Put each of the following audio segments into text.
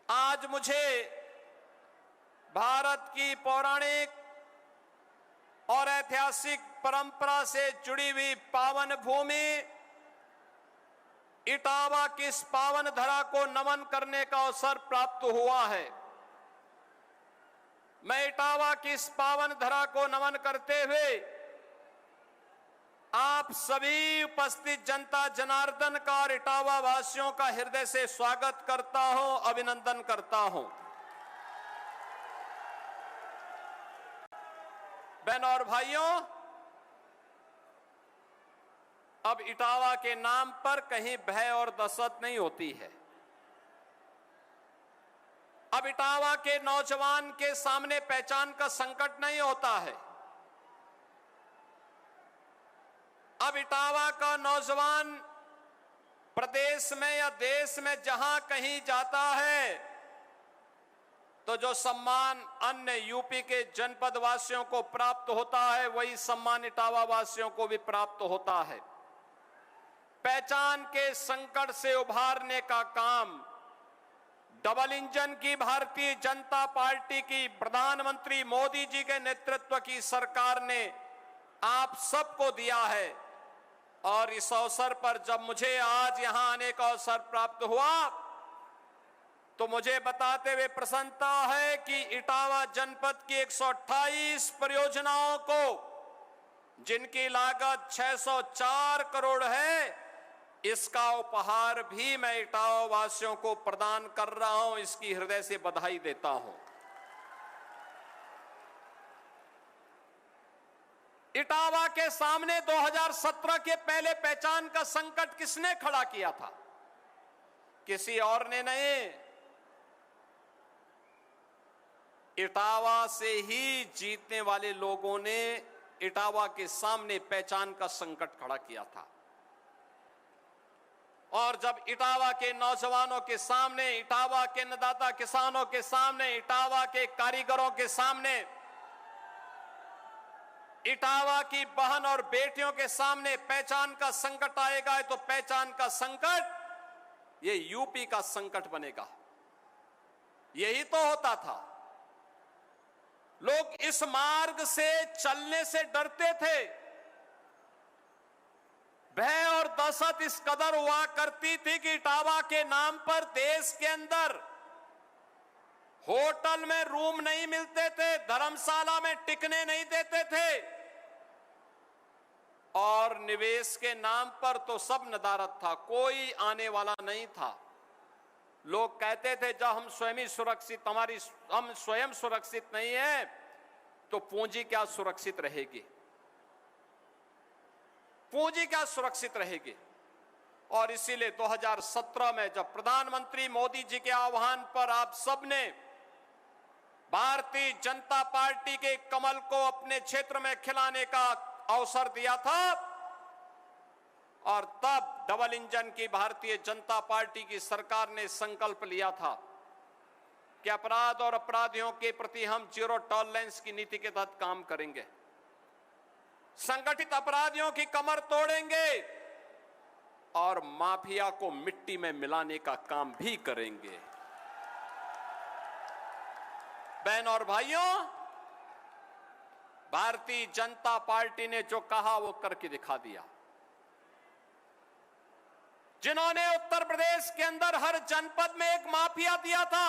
आज मुझे भारत की पौराणिक और ऐतिहासिक परंपरा से जुड़ी हुई पावन भूमि इटावा की इस पावन धरा को नमन करने का अवसर प्राप्त हुआ है। मैं इटावा की इस पावन धरा को नमन करते हुए आप सभी उपस्थित जनता जनार्दन का और इटावा वासियों का हृदय से स्वागत करता हूं, अभिनंदन करता हूं। बहनों और भाइयों, अब इटावा के नाम पर कहीं भय और दहशत नहीं होती है। अब इटावा के नौजवान के सामने पहचान का संकट नहीं होता है। अब इटावा का नौजवान प्रदेश में या देश में जहां कहीं जाता है तो जो सम्मान अन्य यूपी के जनपद वासियों को प्राप्त होता है, वही सम्मान इटावा वासियों को भी प्राप्त होता है। पहचान के संकट से उभारने का काम डबल इंजन की भारतीय जनता पार्टी की प्रधानमंत्री मोदी जी के नेतृत्व की सरकार ने आप सबको दिया है। और इस अवसर पर जब मुझे आज यहां आने का अवसर प्राप्त हुआ तो मुझे बताते हुए प्रसन्नता है कि इटावा जनपद की 128 परियोजनाओं को, जिनकी लागत 604 करोड़ है, इसका उपहार भी मैं इटावा वासियों को प्रदान कर रहा हूं। इसकी हृदय से बधाई देता हूं। इटावा के सामने 2017 के पहले पहचान का संकट किसने खड़ा किया था? किसी और ने नहीं, इटावा से ही जीतने वाले लोगों ने इटावा के सामने पहचान का संकट खड़ा किया था। और जब इटावा के नौजवानों के सामने, इटावा के अन्नदाता किसानों के सामने, इटावा के कारीगरों के सामने, इटावा की बहन और बेटियों के सामने पहचान का संकट आएगा, तो पहचान का संकट ये यूपी का संकट बनेगा। यही तो होता था। लोग इस मार्ग से चलने से डरते थे। भय और दहशत इस कदर हुआ करती थी कि इटावा के नाम पर देश के अंदर होटल में रूम नहीं मिलते थे, धर्मशाला में टिकने नहीं देते थे, और निवेश के नाम पर तो सब नदारत था, कोई आने वाला नहीं था। लोग कहते थे जब हम स्वयं सुरक्षित, हम स्वयं सुरक्षित नहीं है तो पूंजी क्या सुरक्षित रहेगी? पूंजी क्या सुरक्षित रहेगी? और इसीलिए 2017 में जब प्रधानमंत्री मोदी जी के आह्वान पर आप सबने भारतीय जनता पार्टी के कमल को अपने क्षेत्र में खिलाने का अवसर दिया था, और तब डबल इंजन की भारतीय जनता पार्टी की सरकार ने संकल्प लिया था कि अपराध और अपराधियों के प्रति हम जीरो टॉलरेंस की नीति के तहत काम करेंगे, संगठित अपराधियों की कमर तोड़ेंगे और माफिया को मिट्टी में मिलाने का काम भी करेंगे। बहन और भाइयों, भारतीय जनता पार्टी ने जो कहा वो करके दिखा दिया। जिन्होंने उत्तर प्रदेश के अंदर हर जनपद में एक माफिया दिया था,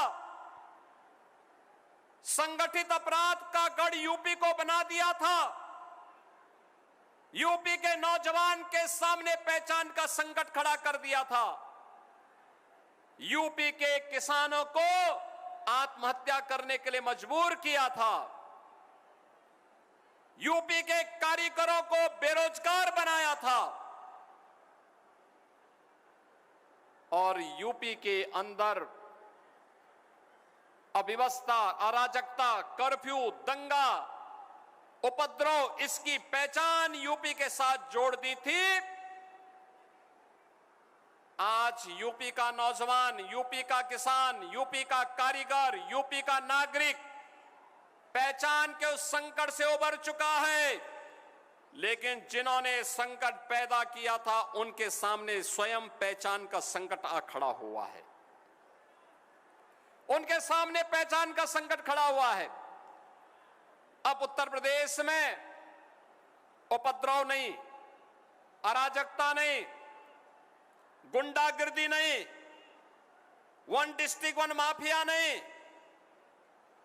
संगठित अपराध का गढ़ यूपी को बना दिया था, यूपी के नौजवान के सामने पहचान का संकट खड़ा कर दिया था, यूपी के किसानों को आत्महत्या करने के लिए मजबूर किया था, यूपी के कारीगरों को बेरोजगार बनाया था, और यूपी के अंदर अव्यवस्था, अराजकता, कर्फ्यू, दंगा, उपद्रव, इसकी पहचान यूपी के साथ जोड़ दी थी। आज यूपी का नौजवान, यूपी का किसान, यूपी का कारीगर, यूपी का नागरिक पहचान के उस संकट से उबर चुका है। लेकिन जिन्होंने संकट पैदा किया था, उनके सामने स्वयं पहचान का संकट आ खड़ा हुआ है। उनके सामने पहचान का संकट खड़ा हुआ है। अब उत्तर प्रदेश में उपद्रव नहीं, अराजकता नहीं, गुंडागिर्दी नहीं, वन डिस्ट्रिक्ट वन माफिया नहीं,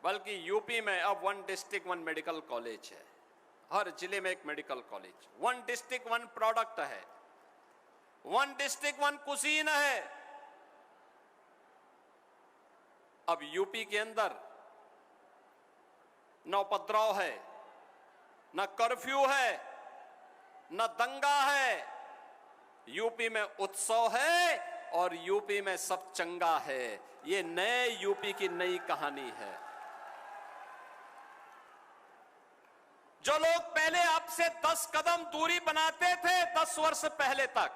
बल्कि यूपी में अब one district one medical college है। हर जिले में एक medical college, one district one product है, वन डिस्ट्रिक्ट वन कुजीन है। अब यूपी के अंदर न उपद्रव है, न कर्फ्यू है, न दंगा है। यूपी में उत्सव है और यूपी में सब चंगा है। ये नए यूपी की नई कहानी है। जो लोग पहले आपसे 10 कदम दूरी बनाते थे 10 वर्ष पहले तक,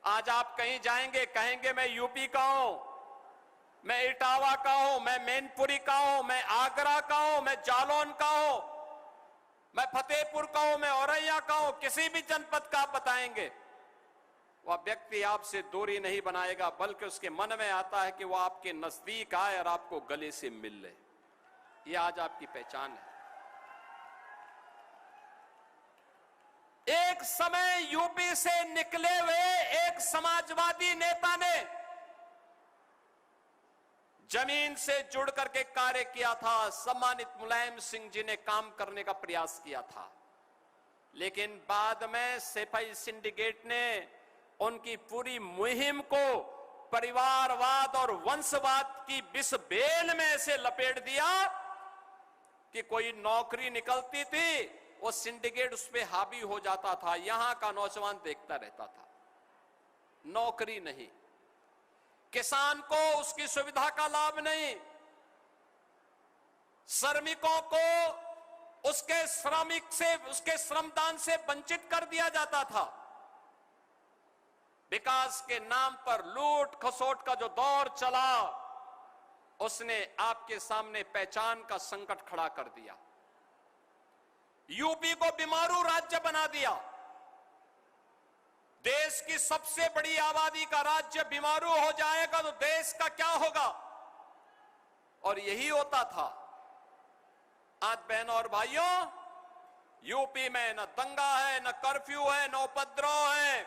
आज आप कहीं जाएंगे कहेंगे मैं यूपी का हूं, मैं इटावा का हूं, मैं मैनपुरी का हूं, मैं आगरा का हूं, मैं जालौन का हूं, मैं फतेहपुर का हूं, मैं औरैया का हूं। किसी भी जनपद का आप बताएंगे, वह व्यक्ति आपसे दूरी नहीं बनाएगा, बल्कि उसके मन में आता है कि वह आपके नजदीक आए और आपको गले से मिल ले। यह आज आपकी पहचान है। एक समय यूपी से निकले हुए एक समाजवादी नेता ने जमीन से जुड़ करके कार्य किया था। सम्मानित मुलायम सिंह जी ने काम करने का प्रयास किया था, लेकिन बाद में सेफई सिंडिकेट ने उनकी पूरी मुहिम को परिवारवाद और वंशवाद की विष बेल में ऐसे लपेट दिया कि कोई नौकरी निकलती थी, वो सिंडिकेट उस पर हावी हो जाता था। यहां का नौजवान देखता रहता था, नौकरी नहीं, किसान को उसकी सुविधा का लाभ नहीं, श्रमिकों को उसके श्रमिक से, उसके श्रमदान से वंचित कर दिया जाता था। विकास के नाम पर लूट खसोट का जो दौर चला, उसने आपके सामने पहचान का संकट खड़ा कर दिया। यूपी को बीमारू राज्य बना दिया। देश की सबसे बड़ी आबादी का राज्य बीमारू हो जाएगा तो देश का क्या होगा? और यही होता था। आज बहनों और भाइयों, यूपी में न दंगा है, न कर्फ्यू है, न उपद्रव है,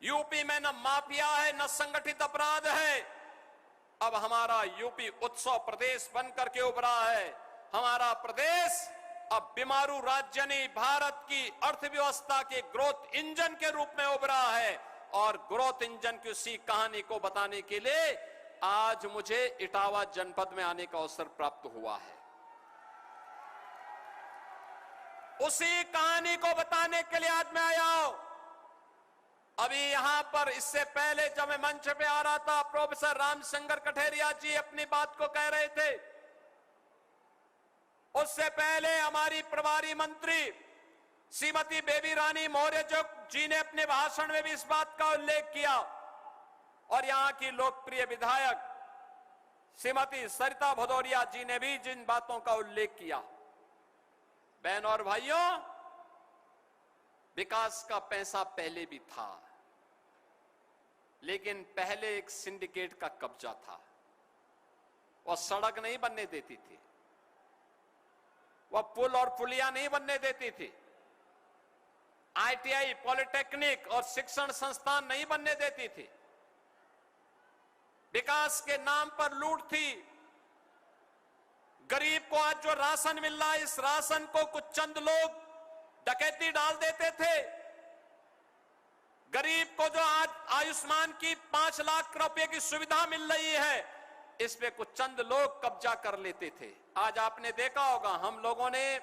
यूपी में न माफिया है, न संगठित अपराध है। अब हमारा यूपी उत्सव प्रदेश बनकर के उभरा है। हमारा प्रदेश अब बीमारू राज्य नहीं, भारत की अर्थव्यवस्था के ग्रोथ इंजन के रूप में उभरा है। और ग्रोथ इंजन की उसी कहानी को बताने के लिए आज मुझे इटावा जनपद में आने का अवसर प्राप्त हुआ है। उसी कहानी को बताने के लिए आज मैं आया हूं। अभी यहां पर इससे पहले जब मैं मंच पे आ रहा था, प्रोफेसर रामशंकर कठेरिया जी अपनी बात को कह रहे थे। उससे पहले हमारी प्रभारी मंत्री श्रीमती बेबी रानी मौर्य जी ने अपने भाषण में भी इस बात का उल्लेख किया, और यहां की लोकप्रिय विधायक श्रीमती सरिता भदौरिया जी ने भी जिन बातों का उल्लेख किया। बहनों और भाइयों, विकास का पैसा पहले भी था, लेकिन पहले एक सिंडिकेट का कब्जा था। वह सड़क नहीं बनने देती थी, वह पुल और पुलिया नहीं बनने देती थी, आईटीआई, पॉलिटेक्निक और शिक्षण संस्थान नहीं बनने देती थी। विकास के नाम पर लूट थी। गरीब को आज जो राशन मिल रहा है, इस राशन को कुछ चंद लोग डकैती डाल देते थे। गरीब को जो आज आयुष्मान की 5 लाख रुपए की सुविधा मिल रही है, इस पे कुछ चंद लोग कब्जा कर लेते थे। आज आपने देखा होगा, हम लोगों ने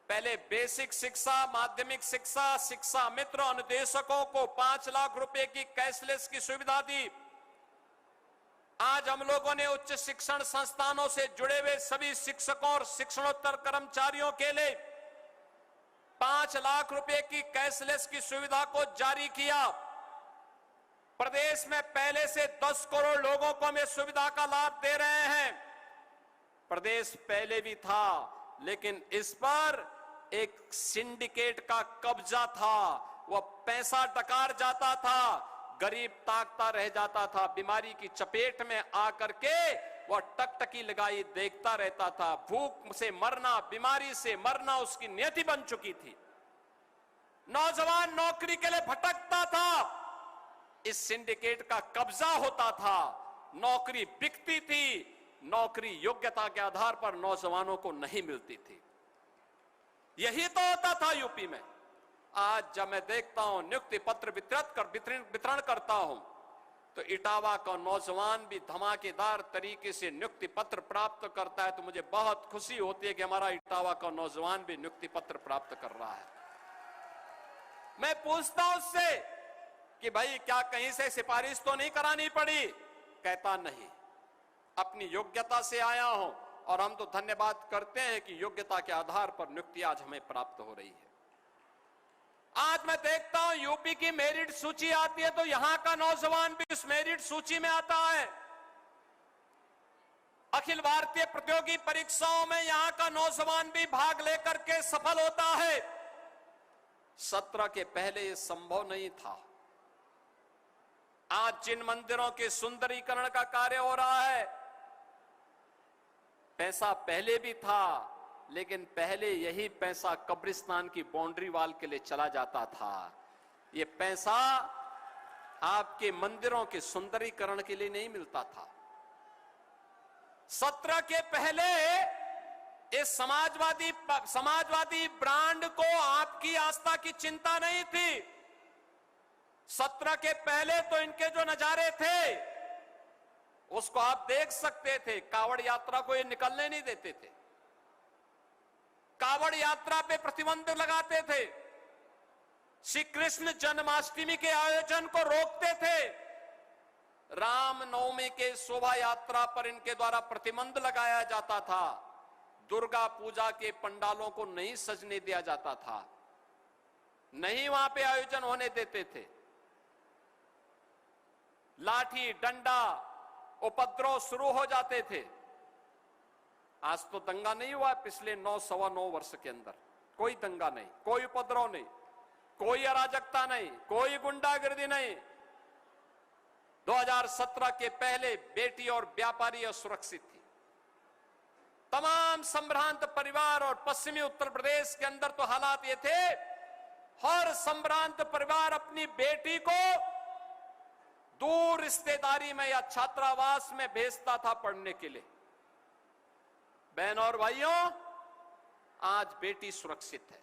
पहले बेसिक शिक्षा, माध्यमिक शिक्षा, शिक्षा मित्र अनुदेशकों को 5 लाख रुपए की कैशलेस की सुविधा दी। आज हम लोगों ने उच्च शिक्षण संस्थानों से जुड़े हुए सभी शिक्षकों और शिक्षणोत्तर कर्मचारियों के लिए 5 लाख रुपए की कैशलेस की सुविधा को जारी किया। प्रदेश में पहले से 10 करोड़ लोगों को हम इस सुविधा का लाभ दे रहे हैं। प्रदेश पहले भी था, लेकिन इस पर एक सिंडिकेट का कब्जा था। वह पैसा डकार जाता था। गरीब ताकता रह जाता था, बीमारी की चपेट में आकर के वह टकटकी लगाई देखता रहता था। भूख से मरना, बीमारी से मरना उसकी नियति बन चुकी थी। नौजवान नौकरी के लिए भटकता था, इस सिंडिकेट का कब्जा होता था, नौकरी बिकती थी, नौकरी योग्यता के आधार पर नौजवानों को नहीं मिलती थी। यही तो होता था यूपी में। आज जब मैं देखता हूं नियुक्ति पत्र वितरण करता हूं तो इटावा का नौजवान भी धमाकेदार तरीके से नियुक्ति पत्र प्राप्त करता है, तो मुझे बहुत खुशी होती है कि हमारा इटावा का नौजवान भी नियुक्ति पत्र प्राप्त कर रहा है। मैं पूछता हूं उससे कि भाई क्या कहीं से सिफारिश तो नहीं करानी पड़ी? कहता नहीं, अपनी योग्यता से आया हूं और हम तो धन्यवाद करते हैं कि योग्यता के आधार पर नियुक्ति आज हमें प्राप्त हो रही है। आज मैं देखता हूं यूपी की मेरिट सूची आती है तो यहां का नौजवान भी उस मेरिट सूची में आता है। अखिल भारतीय प्रतियोगी परीक्षाओं में यहां का नौजवान भी भाग लेकर के सफल होता है। 17 के पहले यह संभव नहीं था। आज जिन मंदिरों के सुंदरीकरण का कार्य हो रहा है, पैसा पहले भी था, लेकिन पहले यही पैसा कब्रिस्तान की बाउंड्री वाल के लिए चला जाता था। यह पैसा आपके मंदिरों के सुंदरीकरण के लिए नहीं मिलता था। 17 के पहले इस समाजवादी ब्रांड को आपकी आस्था की चिंता नहीं थी। 17 के पहले तो इनके जो नजारे थे उसको आप देख सकते थे। कावड़ यात्रा को ये निकलने नहीं देते थे, कावड़ यात्रा पे प्रतिबंध लगाते थे, श्री कृष्ण जन्माष्टमी के आयोजन को रोकते थे, रामनवमी के शोभा यात्रा पर इनके द्वारा प्रतिबंध लगाया जाता था, दुर्गा पूजा के पंडालों को नहीं सजने दिया जाता था, नहीं वहां पे आयोजन होने देते थे। लाठी डंडा उपद्रव शुरू हो जाते थे। आज तो दंगा नहीं हुआ पिछले 9-9.25 वर्ष के अंदर, कोई दंगा नहीं, कोई उपद्रव नहीं, कोई अराजकता नहीं, कोई गुंडागर्दी नहीं। 2017 के पहले बेटी और व्यापारी असुरक्षित थी। तमाम संभ्रांत परिवार, और पश्चिमी उत्तर प्रदेश के अंदर तो हालात ये थे, हर संभ्रांत परिवार अपनी बेटी को दूर रिश्तेदारी में या छात्रावास में भेजता था पढ़ने के लिए। बहन और भाइयों, आज बेटी सुरक्षित है,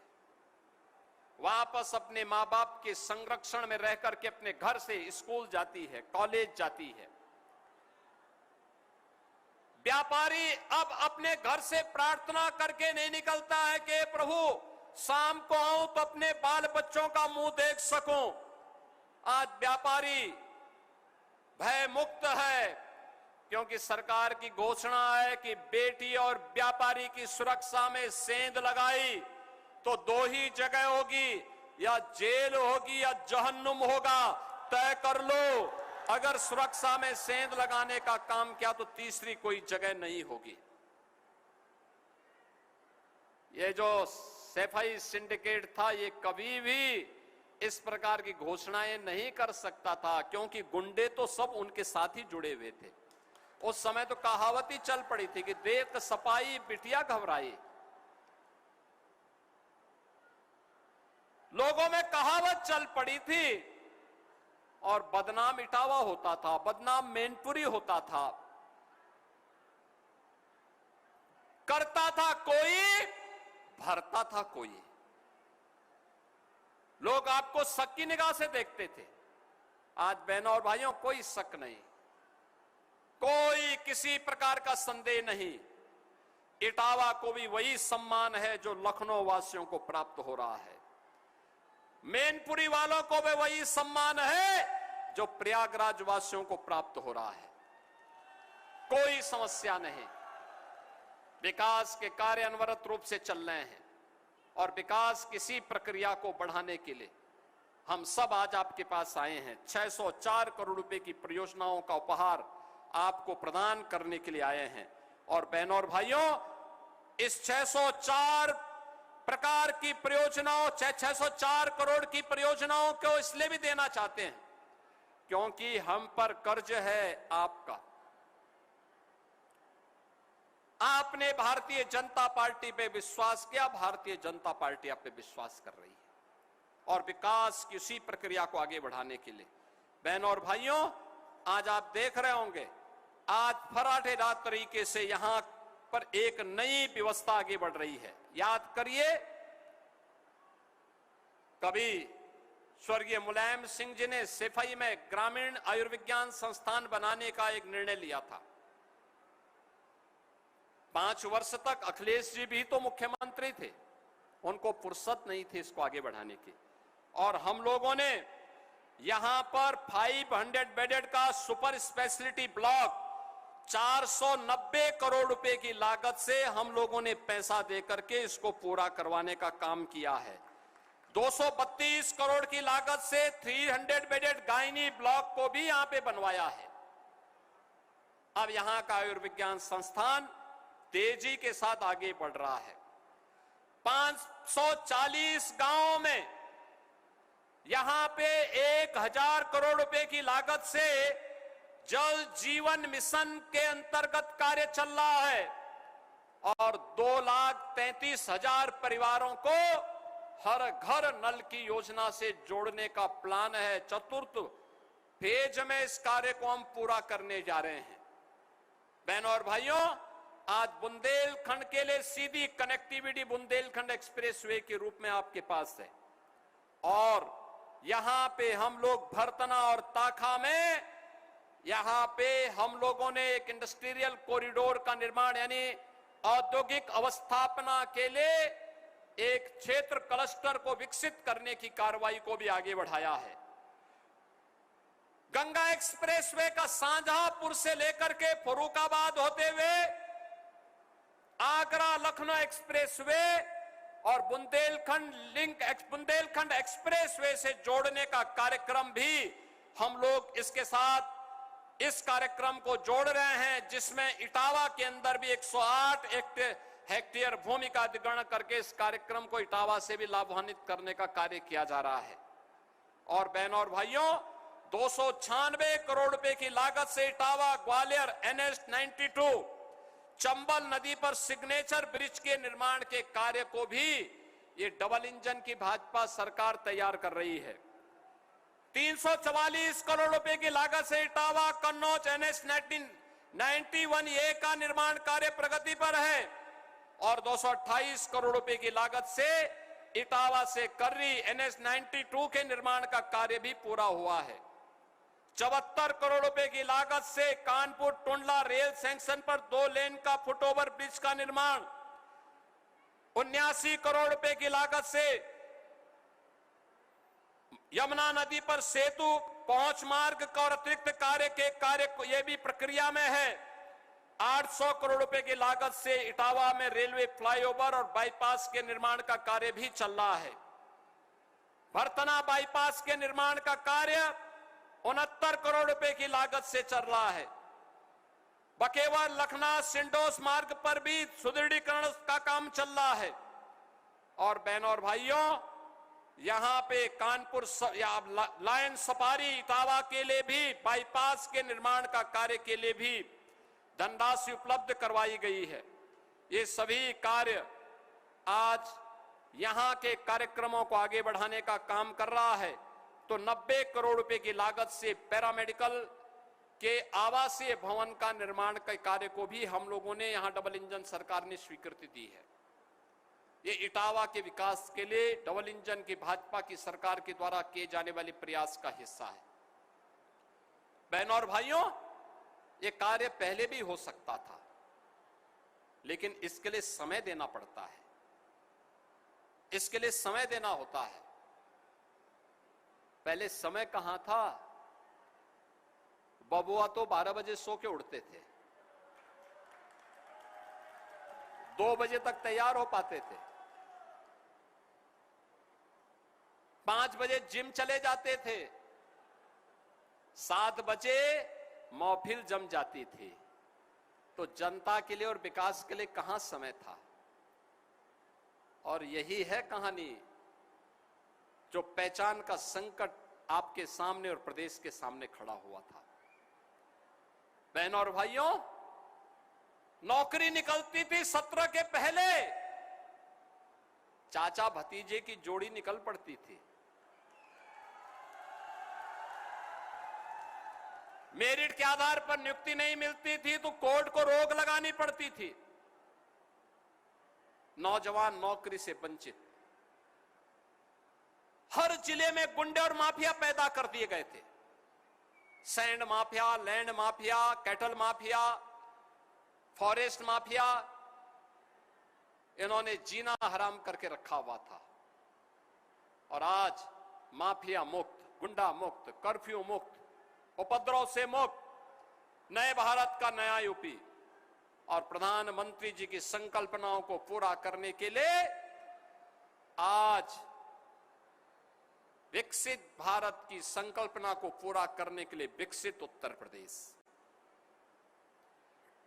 वापस अपने मां बाप के संरक्षण में रहकर के अपने घर से स्कूल जाती है, कॉलेज जाती है। व्यापारी अब अपने घर से प्रार्थना करके नहीं निकलता है कि प्रभु शाम को आऊं तो अपने बाल बच्चों का मुंह देख सकूं। आज व्यापारी भय मुक्त है, क्योंकि सरकार की घोषणा है कि बेटी और व्यापारी की सुरक्षा में सेंध लगाई तो 2 ही जगह होगी, या जेल होगी या जहन्नुम होगा, तय कर लो। अगर सुरक्षा में सेंध लगाने का काम किया तो तीसरी कोई जगह नहीं होगी। ये जो सैफई सिंडिकेट था, ये कभी भी इस प्रकार की घोषणाएं नहीं कर सकता था, क्योंकि गुंडे तो सब उनके साथ ही जुड़े हुए थे। उस समय तो कहावत ही चल पड़ी थी कि देख सपाई बिटिया घबराई। लोगों में कहावत चल पड़ी थी, और बदनाम इटावा होता था, बदनाम मैनपुरी होता था। करता था कोई, भरता था कोई। लोग आपको शक की निगाह से देखते थे। आज बहनों और भाइयों, कोई शक नहीं, कोई किसी प्रकार का संदेह नहीं। इटावा को भी वही सम्मान है जो लखनऊ वासियों को प्राप्त हो रहा है। मैनपुरी वालों को भी वही सम्मान है जो प्रयागराज वासियों को प्राप्त हो रहा है। कोई समस्या नहीं। विकास के कार्य अनवरत रूप से चल रहे हैं, और विकास किसी प्रक्रिया को बढ़ाने के लिए हम सब आज आपके पास आए हैं। 604 करोड़ रुपए की परियोजनाओं का उपहार आपको प्रदान करने के लिए आए हैं। और बहनों और भाइयों, इस 604 प्रकार की परियोजनाओं, 604 करोड़ की परियोजनाओं को इसलिए भी देना चाहते हैं क्योंकि हम पर कर्ज है आपका। आपने भारतीय जनता पार्टी पे विश्वास किया, भारतीय जनता पार्टी आप पे विश्वास कर रही है और विकास की उसी प्रक्रिया को आगे बढ़ाने के लिए। बहनों और भाइयों, आज आप देख रहे होंगे, आज फराटेदार तरीके से यहां पर एक नई व्यवस्था आगे बढ़ रही है। याद करिए, कभी स्वर्गीय मुलायम सिंह जी ने सिफई में ग्रामीण आयुर्विज्ञान संस्थान बनाने का एक निर्णय लिया था। 5 वर्ष तक अखिलेश जी भी तो मुख्यमंत्री थे, उनको फुर्सत नहीं थी इसको आगे बढ़ाने की, और हम लोगों ने यहां पर 500 बेडेड का सुपर स्पेशलिटी ब्लॉक 490 करोड़ रुपए की लागत से हम लोगों ने पैसा देकर के इसको पूरा करवाने का काम किया है। 232 करोड़ की लागत से 300 बेडेड गायनी ब्लॉक को भी यहां पे बनवाया है। अब यहां का आयुर्विज्ञान संस्थान तेजी के साथ आगे बढ़ रहा है। 540 गांवों में यहां पे 1000 करोड़ रुपए की लागत से जल जीवन मिशन के अंतर्गत कार्य चल रहा है और 2,33,000 परिवारों को हर घर नल की योजना से जोड़ने का प्लान है। चतुर्थ फेज में इस कार्य को हम पूरा करने जा रहे हैं। बहनों और भाइयों, आज बुंदेलखंड के लिए सीधी कनेक्टिविटी बुंदेलखंड एक्सप्रेसवे के रूप में आपके पास है और यहां पे हम लोग भरतना और ताखा में यहां पे हम लोगों ने एक इंडस्ट्रियल कॉरिडोर का निर्माण यानी औद्योगिक अवस्थापना के लिए एक क्षेत्र क्लस्टर को विकसित करने की कार्रवाई को भी आगे बढ़ाया है। गंगा एक्सप्रेसवे का शाहजहांपुर से लेकर के फर्रुखाबाद होते हुए आगरा लखनऊ एक्सप्रेसवे और बुंदेलखंड एक्सप्रेसवे से जोड़ने का कार्यक्रम भी हम लोग इसके साथ इस कार्यक्रम को जोड़ रहे हैं, जिसमें इटावा के अंदर भी 108 हेक्टेयर भूमि का अधिग्रहण करके इस कार्यक्रम को इटावा से भी लाभान्वित करने का कार्य किया जा रहा है। और बहनों और भाइयों, 296 करोड़ रुपए की लागत से इटावा ग्वालियर NH 92 चंबल नदी पर सिग्नेचर ब्रिज के निर्माण के कार्य को भी ये डबल इंजन की भाजपा सरकार तैयार कर रही है। 344 करोड़ रुपए की लागत से इटावा कन्नौज NH 91A का निर्माण कार्य प्रगति पर है और 228 करोड़ रुपए की लागत से इटावा से कर्री NH 92 के निर्माण का कार्य भी पूरा हुआ है। 74 करोड़ रुपए की लागत से कानपुर टुंडला रेल सेक्शन पर 2 लेन का फुटओवर ब्रिज का निर्माण, 79 करोड़ रुपए की लागत से यमुना नदी पर सेतु पहुंच मार्ग का और अतिरिक्त कार्य को यह भी प्रक्रिया में है। 800 करोड़ रुपए की लागत से इटावा में रेलवे फ्लाईओवर और बाईपास के निर्माण का कार्य भी चल रहा है। भरतना बाईपास के निर्माण का कार्य 69 करोड़ रुपए की लागत से चल रहा है। बकेवर लखनऊ सिंडोस मार्ग पर भी सुदृढ़ीकरण का काम चल रहा है। और बहनों और भाइयों, यहां पे कानपुर लायन सफारी इटावा के लिए भी बाईपास के निर्माण का कार्य के लिए भी धनराशि उपलब्ध करवाई गई है। ये सभी कार्य आज यहां के कार्यक्रमों को आगे बढ़ाने का काम कर रहा है। तो 90 करोड़ रुपए की लागत से पैरामेडिकल के आवासीय भवन का निर्माण के कार्य को भी हम लोगों ने यहां डबल इंजन सरकार ने स्वीकृति दी है। ये इटावा के विकास के लिए डबल इंजन की भाजपा की सरकार के द्वारा किए जाने वाले प्रयास का हिस्सा है। बहनों और भाइयों, ये कार्य पहले भी हो सकता था, लेकिन इसके लिए समय देना पड़ता है, इसके लिए समय देना होता है। पहले समय कहां था? बबुआ तो 12 बजे सो के उठते थे, 2 बजे तक तैयार हो पाते थे, 5 बजे जिम चले जाते थे, 7 बजे महफिल जम जाती थी। तो जनता के लिए और विकास के लिए कहां समय था? और यही है कहानी जो पहचान का संकट आपके सामने और प्रदेश के सामने खड़ा हुआ था। बहनों और भाइयों, नौकरी निकलती थी 17 के पहले, चाचा भतीजे की जोड़ी निकल पड़ती थी। मेरिट के आधार पर नियुक्ति नहीं मिलती थी तो कोर्ट को रोक लगानी पड़ती थी। नौजवान नौकरी से वंचित। हर जिले में गुंडे और माफिया पैदा कर दिए गए थे। Sand mafia, land mafia, cattle mafia, forest mafia, इन्होंने जीना हराम करके रखा हुआ था। और आज माफिया मुक्त, गुंडा मुक्त, कर्फ्यू मुक्त, उपद्रव से मुक्त नए भारत का नया यूपी और प्रधानमंत्री जी की संकल्पनाओं को पूरा करने के लिए आज विकसित भारत की संकल्पना को पूरा करने के लिए विकसित उत्तर प्रदेश,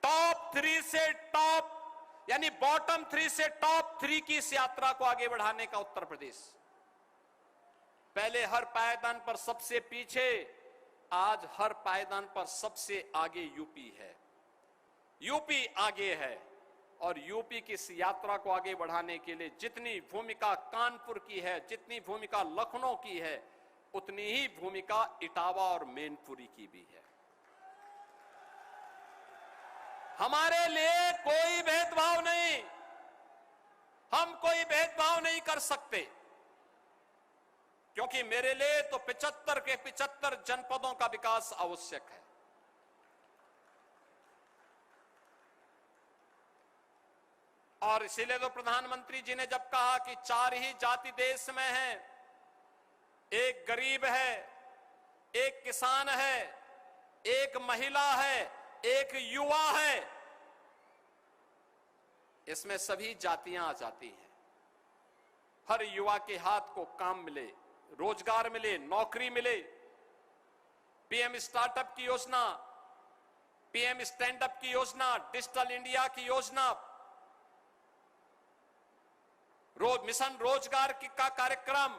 टॉप 3 से टॉप यानी बॉटम 3 से टॉप 3 की इस यात्रा को आगे बढ़ाने का उत्तर प्रदेश। पहले हर पायदान पर सबसे पीछे, आज हर पायदान पर सबसे आगे यूपी है। यूपी आगे है और यूपी की इस यात्रा को आगे बढ़ाने के लिए जितनी भूमिका कानपुर की है, जितनी भूमिका लखनऊ की है, उतनी ही भूमिका इटावा और मैनपुरी की भी है। हमारे लिए कोई भेदभाव नहीं, हम कोई भेदभाव नहीं कर सकते, क्योंकि मेरे लिए तो 75 के 75 जनपदों का विकास आवश्यक है। और इसीलिए तो प्रधानमंत्री जी ने जब कहा कि 4 ही जाति देश में हैं, एक गरीब है, एक किसान है, एक महिला है, एक युवा है, इसमें सभी जातियां आ जाती हैं। हर युवा के हाथ को काम मिले, रोजगार मिले, नौकरी मिले। पीएम स्टार्टअप की योजना, पीएम स्टैंड अप की योजना, डिजिटल इंडिया की योजना, मिशन रोजगार का कार्यक्रम,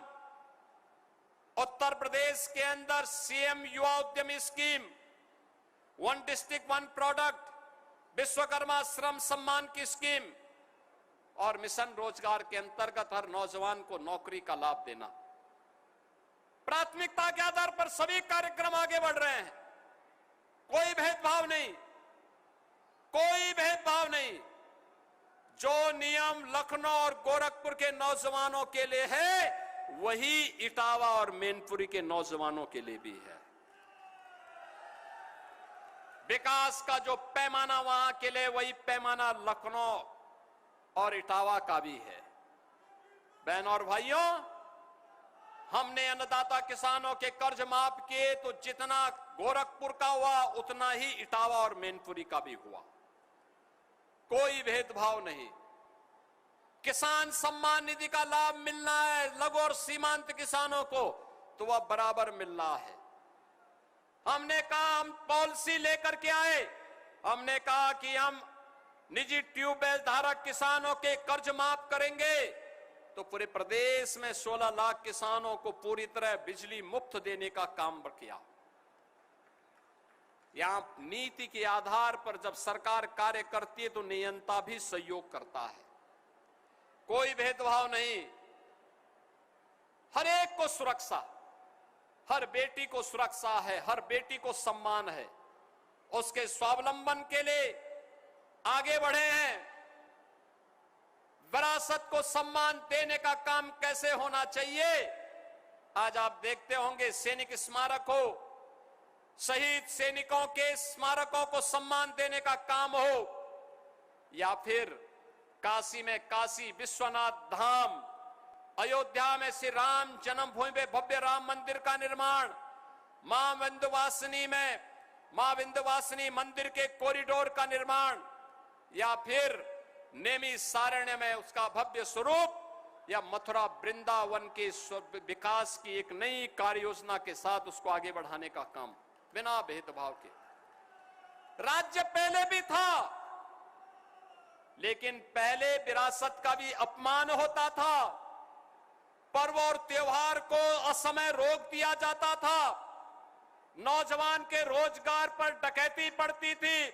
उत्तर प्रदेश के अंदर सीएम युवा उद्यमी स्कीम, 1 डिस्ट्रिक्ट 1 प्रोडक्ट, विश्वकर्मा श्रम सम्मान की स्कीम और मिशन रोजगार के अंतर्गत हर नौजवान को नौकरी का लाभ देना। प्राथमिकता के आधार पर सभी कार्यक्रम आगे बढ़ रहे हैं। कोई भेदभाव नहीं, कोई भेदभाव नहीं। जो नियम लखनऊ और गोरखपुर के नौजवानों के लिए है, वही इटावा और मैनपुरी के नौजवानों के लिए भी है। विकास का जो पैमाना वहां के लिए, वही पैमाना लखनऊ और इटावा का भी है। बहनों और भाइयों, हमने अन्नदाता किसानों के कर्ज माफ किए तो जितना गोरखपुर का हुआ उतना ही इटावा और मैनपुरी का भी हुआ। कोई भेदभाव नहीं। किसान सम्मान निधि का लाभ मिलना है लघु और सीमांत किसानों को, तो वह बराबर मिल रहा है। हमने कहा हम पॉलिसी लेकर के आए, हमने कहा कि हम निजी ट्यूबवेल धारक किसानों के कर्ज माफ करेंगे, तो पूरे प्रदेश में 16 लाख किसानों को पूरी तरह बिजली मुफ्त देने का काम किया। यहां नीति के आधार पर जब सरकार कार्य करती है तो नियंता भी सहयोग करता है। कोई भेदभाव नहीं, हर एक को सुरक्षा, हर बेटी को सुरक्षा है, हर बेटी को सम्मान है। उसके स्वावलंबन के लिए आगे बढ़े हैं। विरासत को सम्मान देने का काम कैसे होना चाहिए, आज आप देखते होंगे सैनिक स्मारक हो, शहीद सैनिकों के स्मारकों को सम्मान देने का काम हो, या फिर काशी में काशी विश्वनाथ धाम, अयोध्या में श्री राम जन्मभूमि में भव्य राम मंदिर का निर्माण, मां विंध्यवासिनी में मां विंध्यवासिनी मंदिर के कॉरिडोर का निर्माण, या फिर नेमी सारण्य में उसका भव्य स्वरूप, या मथुरा वृंदावन के विकास की एक नई कार्य योजना के साथ उसको आगे बढ़ाने का काम बिना भेदभाव के। राज्य पहले भी था, लेकिन पहले विरासत का भी अपमान होता था। पर्व और त्योहार को असमय रोक दिया जाता था, नौजवान के रोजगार पर डकैती पड़ती थी,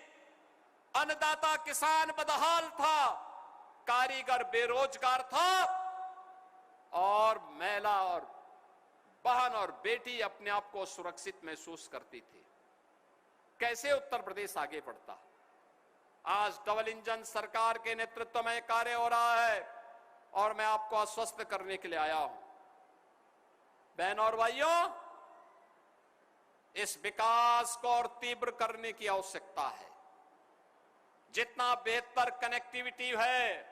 अन्नदाता किसान बदहाल था, कारीगर बेरोजगार था और महिला और बहन और बेटी अपने आप को सुरक्षित महसूस करती थी। कैसे उत्तर प्रदेश आगे बढ़ता? आज डबल इंजन सरकार के नेतृत्व में कार्य हो रहा है और मैं आपको आश्वस्त करने के लिए आया हूं। बहन और भाइयों, इस विकास को और तीव्र करने की आवश्यकता है। जितना बेहतर कनेक्टिविटी है,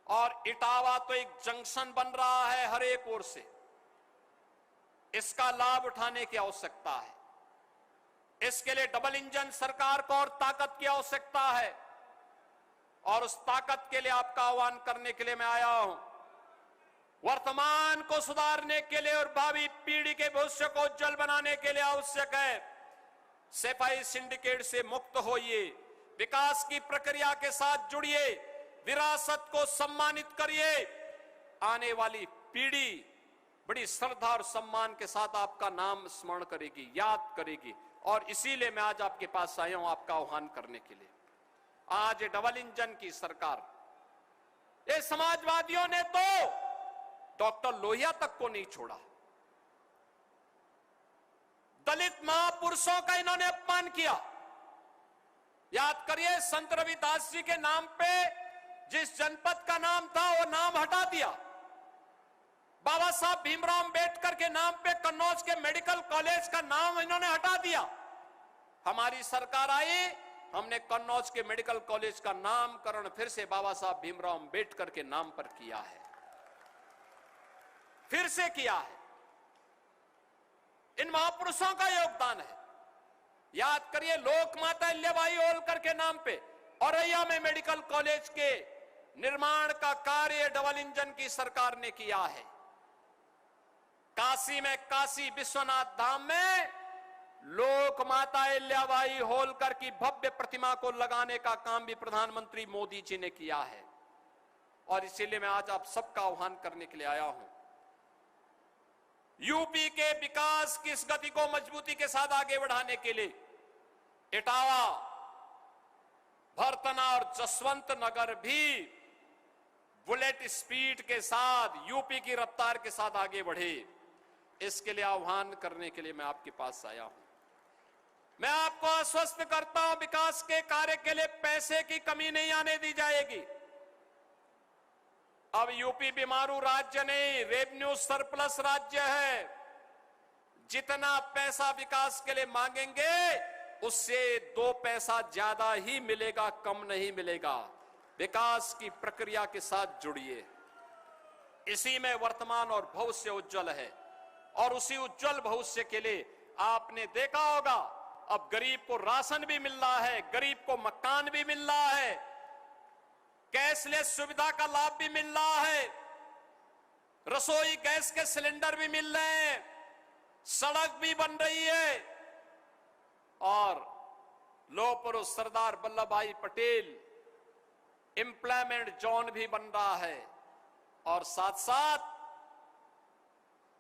और इटावा तो एक जंक्शन बन रहा है हर एक ओर से, इसका लाभ उठाने की आवश्यकता है। इसके लिए डबल इंजन सरकार को और ताकत की आवश्यकता है और उस ताकत के लिए आपका आह्वान करने के लिए मैं आया हूं। वर्तमान को सुधारने के लिए और भावी पीढ़ी के भविष्य को उज्जवल बनाने के लिए आवश्यक है सफाई सिंडिकेट से मुक्त होइए, विकास की प्रक्रिया के साथ जुड़िए, विरासत को सम्मानित करिए। आने वाली पीढ़ी बड़ी श्रद्धा और सम्मान के साथ आपका नाम स्मरण करेगी, याद करेगी, और इसीलिए मैं आज आपके पास आया हूं आपका आह्वान करने के लिए। आज डबल इंजन की सरकार, ये समाजवादियों ने तो डॉक्टर लोहिया तक को नहीं छोड़ा। दलित महापुरुषों का इन्होंने अपमान किया। याद करिए, संत रविदास जी के नाम पे जिस जनपद का नाम था वो नाम हटा दिया। बाबा साहब भीमराव अंबेडकर के नाम पे कन्नौज के मेडिकल कॉलेज का नाम इन्होंने हटा दिया। हमारी सरकार आई, हमने कन्नौज के मेडिकल कॉलेज का नामकरण फिर से बाबा साहब भीमराव अंबेडकर के नाम पर किया है, फिर से किया है। इन महापुरुषों का योगदान है। याद करिए, लोकमाता अहिल्याबाई होलकर के नाम पे औरैया में मेडिकल कॉलेज के निर्माण का कार्य डबल इंजन की सरकार ने किया है। काशी में काशी विश्वनाथ धाम में लोकमाता अहिल्याबाई होलकर की भव्य प्रतिमा को लगाने का काम भी प्रधानमंत्री मोदी जी ने किया है। और इसीलिए मैं आज आप सबका आह्वान करने के लिए आया हूं। यूपी के विकास की इस गति को मजबूती के साथ आगे बढ़ाने के लिए इटावा, भरतना और जसवंत नगर भी बुलेट स्पीड के साथ, यूपी की रफ्तार के साथ आगे बढ़े, इसके लिए आह्वान करने के लिए मैं आपके पास आया हूं। मैं आपको आश्वस्त करता हूं, विकास के कार्य के लिए पैसे की कमी नहीं आने दी जाएगी। अब यूपी बीमारू राज्य नहीं, रेवेन्यू सरप्लस राज्य है। जितना पैसा विकास के लिए मांगेंगे उससे 2 पैसा ज्यादा ही मिलेगा, कम नहीं मिलेगा। विकास की प्रक्रिया के साथ जुड़िए, इसी में वर्तमान और भविष्य उज्जवल है। और उसी उज्जवल भविष्य के लिए आपने देखा होगा, अब गरीब को राशन भी मिल रहा है, गरीब को मकान भी मिल रहा है, कैशलेस सुविधा का लाभ भी मिल रहा है, रसोई गैस के सिलेंडर भी मिल रहे हैं, सड़क भी बन रही है, और लौह पुरुष सरदार वल्लभ भाई पटेल एम्प्लॉयमेंट जोन भी बन रहा है, और साथ साथ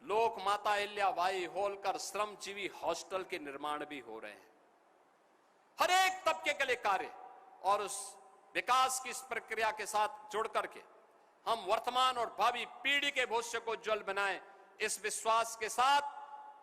लोक माता अहिल्याबाई होलकर श्रमजीवी हॉस्टल के निर्माण भी हो रहे हैं। हर एक तबके के लिए कार्य, और उस विकास की इस प्रक्रिया के साथ जुड़ करके हम वर्तमान और भावी पीढ़ी के भविष्य को उज्जवल बनाएं, इस विश्वास के साथ